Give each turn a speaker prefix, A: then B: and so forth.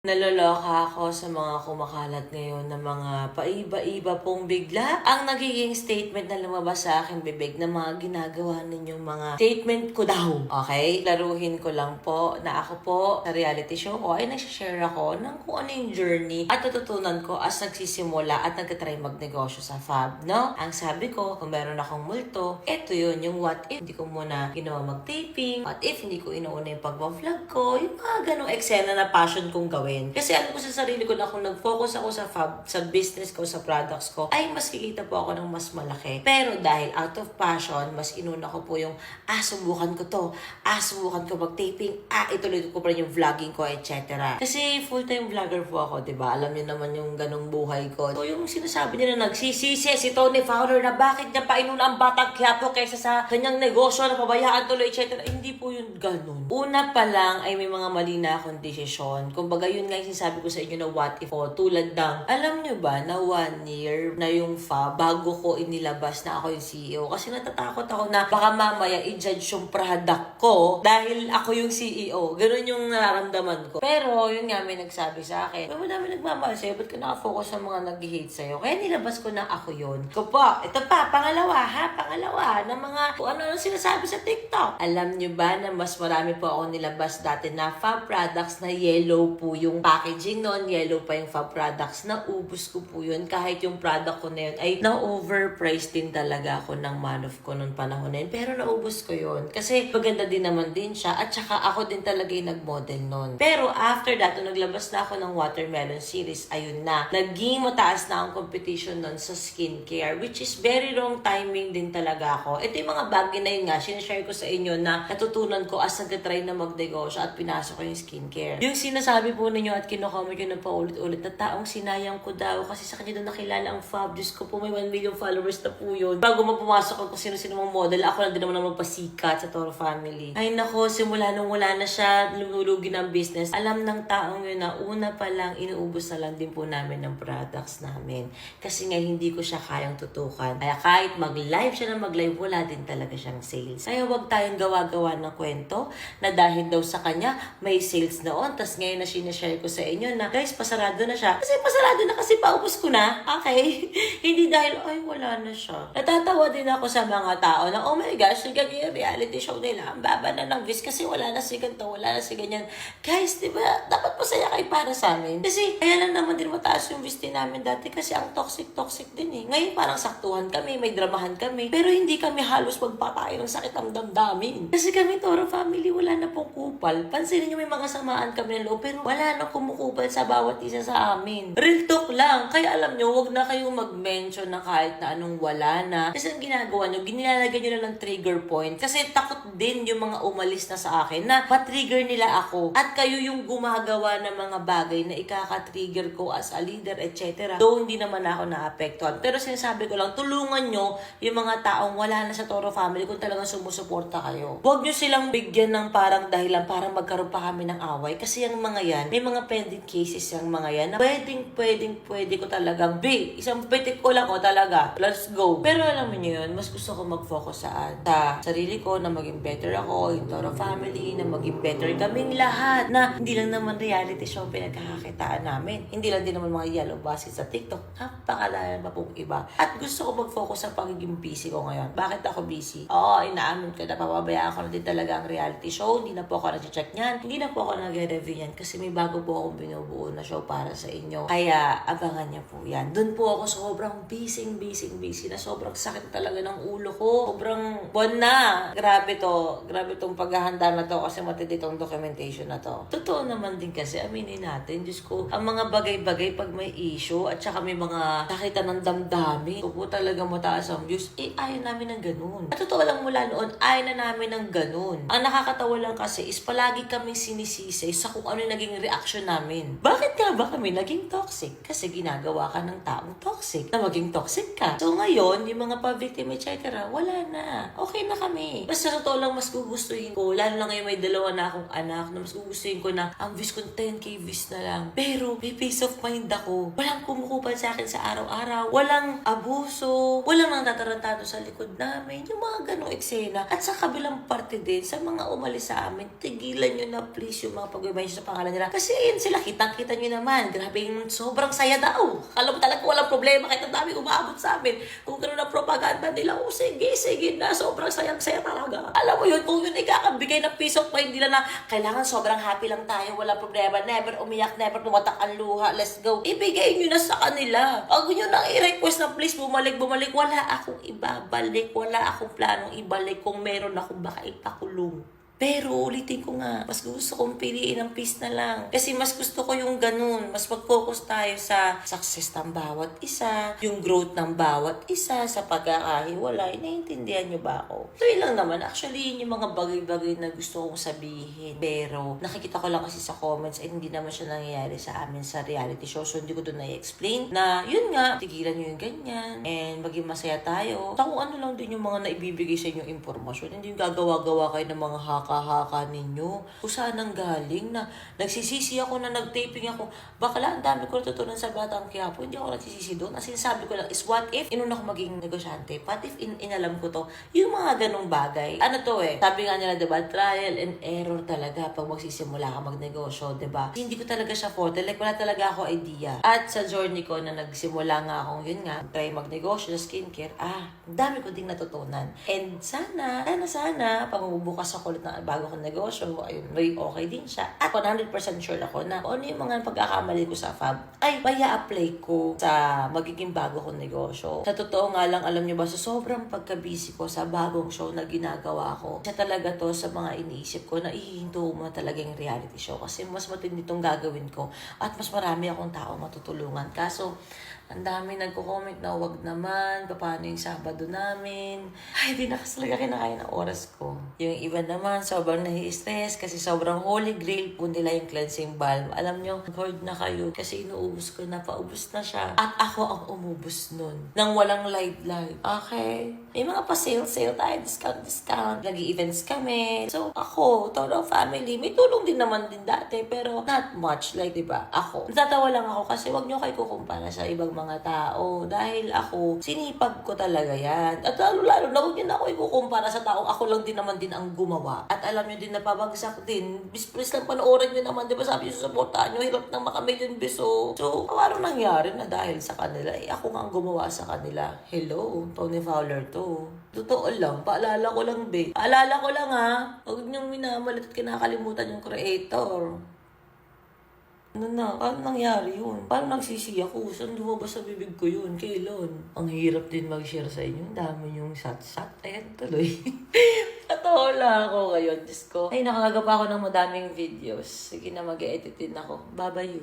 A: Naloloka ako sa mga kumakalat ngayon na mga paiba-iba pong bigla ang nagiging statement na lumabas sa aking bibig na mga ginagawa ninyong mga statement ko daw. Okay? Laruhin ko lang po na ako po sa reality show ko ay nagsishare ako ng kung ano yung journey at natutunan ko as nagsisimula at nagtatry magnegosyo sa Fab, no? Ang sabi ko, kung meron akong multo, eto yun, yung what if hindi ko muna ginawa mag-taping, what if hindi ko inuuna yung pag-vlog ko, yung mga ganong eksena na passion kong gawin. Kasi alam ko sa sarili ko na kung nag-focus ako sa Fab, sa business ko, sa products ko, ay mas kikita po ako ng mas malaki. Pero dahil out of passion, mas inuna ko po yung, subukan ko to, subukan ko mag-taping, ituloy ko pa rin yung vlogging ko, etc. Kasi full-time vlogger po ako, diba? Alam niyo naman yung ganong buhay ko. So yung sinasabi nila nagsisisi si Tony Fowler na bakit niya pa inuna ang batang Quiapo kaysa sa kanyang negosyo na pabayaan tuloy, etc. Hindi po yun ganun. Una pa lang ay may mga mali na akong desisyon. Kumbaga yun nga yung sinasabi ko sa inyo na what if tulad ng, alam nyo ba na 1 year na yung Fab bago ko inilabas na ako yung CEO kasi natatakot ako na baka mamaya i-judge yung product ko dahil ako yung CEO. Ganun yung nararamdaman ko. Pero yun nga may nagsabi sa akin, may madami nagmamahal sa'yo, ba't ka nakafocus sa mga nag-hate sa'yo? Kaya nilabas ko na ako yun. Ko po, ito pa, pangalawa ng mga kung ano sinasabi sa TikTok. Alam nyo ba na mas marami po ako nilabas dati na Fab products na yellow po yung packaging noon, yellow pa yung Fab products, naubos ko po yun. Kahit yung product ko na yun ay na-overpriced din talaga ako ng man-off ko noong panahon na yun. Pero naubos ko yun. Kasi maganda din naman din siya at saka ako din talaga yung nag-model noon. Pero after that, nung naglabas na ako ng watermelon series, ayun na. Naging mataas na ang competition noon sa skincare, which is very wrong timing din talaga ako. Ito yung mga bagay na yun nga, sinashare ko sa inyo na natutunan ko as nag-try na magnegosyo at pinasok ko yung skincare. Yung sinasabi po ninyo at kino-comment yun na paulit-ulit na taong sinayang ko daw kasi sa kanya doon nakilala ang Fab. Diyos ko po, may 1 million followers na po yun. Bago pumasok ako kung sino-sino mong model, ako lang din naman ang magpasikat sa Toro family. Ay nako, simula nung wala na siya, lumulugi ng business, alam ng taong yun na una pa lang, inuubos na lang din po namin ng products namin. Kasi nga hindi ko siya kayang tutukan. Kaya kahit mag-live siya na mag-live, wala din talaga siyang sales. Kaya wag tayong gawa-gawa ng kwento na dahil daw sa kanya, may sales noon. Tapos ngayon na sinashare ko sa inyo na, guys, pasarado na siya. Kasi pasarado na kasi paubos ko na. Okay? Hindi dahil, ay, wala na siya. Natatawa din ako sa mga tao na, oh my gosh, nagiging reality show nila. Ang baba na ng views kasi wala na si ganito, wala na si ganyan. Guys, di ba, dapat masaya kayo para sa amin. Kasi, kaya lang naman din mataas yung views din namin dati kasi ang toxic din eh. Ngayon parang saktuhan kami, may dramahan kami. Pero hindi kami halos magpatay ng sakit ang damdamin. Kasi kami, Toro family, wala na pong kupal. Pansinin nyo may mga samaan kami ng loob, pero wala na kumukupal sa bawat isa sa amin. Real talk lang. Kaya alam nyo, wag na kayong mag-mention na kahit na anong wala na. Kasi ang ginagawa nyo, ginilalagay nyo na ng trigger point. Kasi takot din yung mga umalis na sa akin na matrigger nila ako. At kayo yung gumagawa ng mga bagay na ikaka-trigger ko as a leader, etc. Though hindi naman ako naapektuhan. Pero sinasabi ko lang, tulungan nyo yung mga taong wala na sa Toro family kung talagang sumusuporta kayo. Huwag nyo silang bigyan ng parang dahilan para magkaroon pa kami ng away. Kasi yung mga yan, may mga pending cases yung mga yan na pwede ko talagang, isang pitik ko lang talaga. Let's go. Pero alam niyo yun, mas gusto ko mag-focus sa sarili ko na maging better ako, yung Toro family, na maging better kaming lahat. Na hindi lang naman reality show pinagkakakitaan namin. Hindi lang din naman mga yellow buses sa TikTok. Napakalala pa pong iba. At gusto ko mag-focus sa pagiging busy ko ngayon. Bakit ako busy? Inaamin ko na papabayaan ko na din talaga ang reality show. Hindi na po ako nag-check niyan. Hindi na po ako nag-review niyan kasi may bago po akong binubuo na show para sa inyo. Kaya abangan niyo po yan. Doon po ako sobrang busy na sobrang sakit talaga ng ulo ko. Sobrang buwan na. Grabe tong paghahanda na to kasi matindi tong documentation na to. Totoo naman din kasi, aminin natin, Diyos ko, ang mga bagay-bagay pag may issue at saka may mga nakita ng damdamin, so po talaga mataas ang views, ayaw namin ng ganun. At totoo lang mula noon, ayaw na namin ng ganun. Ang nakakatawa lang kasi is palagi kaming sinisisi sa kung ano yung naging reaction namin. Bakit nga ba kami naging toxic? Kasi ginagawa ka ng taong toxic na maging toxic ka. So ngayon, yung mga pa-victim, etc., wala na. Okay na kami. Basta totoo lang, mas gugustuhin ko, lalo na ngayon may 2 na akong anak, na mas gugustuhin ko na ang views ko 10k views na lang. Pero may peace of mind ako. Walang kumukupal sa akin sa araw-araw. Walang abuso. Walang natatarantado sa likod namin. Yung mga ganong eksena. At sa kabilang parte din, sa mga umalis sa amin, tigilan nyo na please yung mga pag-mention sa pangalan nila. Kasi Kasi ayun sila, kitang-kita nyo naman. Grabe yung sobrang saya daw. Alam mo talaga walang problema kahit ang dami umabot sa amin. Kung gano'n ang propaganda nila, sige na, sobrang sayang-saya talaga. Alam mo yun, kung yun ikakabigay ng peace of mind nila na kailangan sobrang happy lang tayo, walang problema, never umiyak, never tumatak ang luha, let's go. Ibigay nyo na sa kanila. Pag nyo nang i-request na please bumalik, wala akong ibabalik, wala akong planong ibalik kung meron akong baka ipakulong. Pero ulitin ko nga, mas gusto kong piliin ang peace na lang. Kasi mas gusto ko yung ganun. Mas mag-focus tayo sa success ng bawat isa, yung growth ng bawat isa, sa pagkakahiwalay. Naiintindihan nyo ba ako? So yun lang naman. Actually, yun yung mga bagay-bagay na gusto kong sabihin. Pero nakikita ko lang kasi sa comments ay hindi naman siya nangyayari sa amin sa reality show. So hindi ko doon na-explain na yun nga, tigilan nyo yung ganyan and maging masaya tayo. Kung ano lang din yung mga naibibigay sa inyong impormasyon. Hindi yung gagawa-gawa kayo ng mga haka ninyo. Kung saan ang galing na nagsisisi ako na nag-taping ako. Bakla, ang dami ko natutunan sa Batang Quiapo. Hindi ako nagsisisi doon. Ang sinasabi ko lang is what if inuna ko maging negosyante? What if inalam ko to? Yung mga ganong bagay. Ano to eh? Sabi nga nila, diba? Trial and error talaga pag magsisimula ka magnegosyo, diba? Hindi ko talaga siya forte. Like, wala talaga ako idea. At sa journey ko na nagsimula nga akong yun nga, try magnegosyo sa skincare, ang dami ko ding natutunan. And sana, pag mabubukas ako ulit na bago kong negosyo, ayun, may okay din siya. At 100% sure ako na kung ano yung mga pagkakamali ko sa FAB, ay maya apply ko sa magiging bago kong negosyo. Sa totoo nga lang, alam nyo ba, sa sobrang pagka-busy ko sa bagong show na ginagawa ko, siya talaga to sa mga iniisip ko na ihinto mo talaga yung reality show. Kasi mas matindi itong gagawin ko at mas marami akong tao matutulungan. Kaso, ang dami nagko-comment na wag naman, paano yung Sabado namin. Ay, di na kasi talaga kinakaya ng oras ko. Yung iba naman, sobrang nahi-stress kasi sobrang holy grail po nila yung cleansing balm. Alam nyo, bored na kayo kasi inuubos ko na, paubos na siya. At ako ang umubos nun. Nang walang live. Okay? May mga pa-sale tayo, discount. Nag-events kami. So, ako, todo family, may tulong din naman din dati, pero not much. Like, diba? Ako. Natatawa lang ako kasi wag nyo kayo kukumpara sa ibang mga tao. Dahil ako, sinipag ko talaga yan. At lalo na huwag nyo na ako ikukumpara sa taong ako lang din naman din ang gumawa. At alam nyo din na pabagsak din. Bis lang panoorin nyo naman, diba sabi nyo susuportahan nyo, hirap nang makamilyon beso. So, ano nangyari na dahil sa kanila? Eh, ako nga ang gumawa sa kanila. Hello, Tony Fowler to. Totoo lang, paalala ko lang, be. Paalala ko lang, ha. Huwag niyong minamalit at kinakalimutan yung creator. Ano na? Paano nangyari yun? Paano nagsisi ako? Saan lumabas sa bibig ko yun? Kailan? Ang hirap din mag-share sa inyo. Ang dami yung sat-sat. Ayan tuloy. Patola ako ngayon. Diyos ko. Ay, nakagawa ako ng madaming videos. Sige na, mag-edit din ako. Bye-bye you.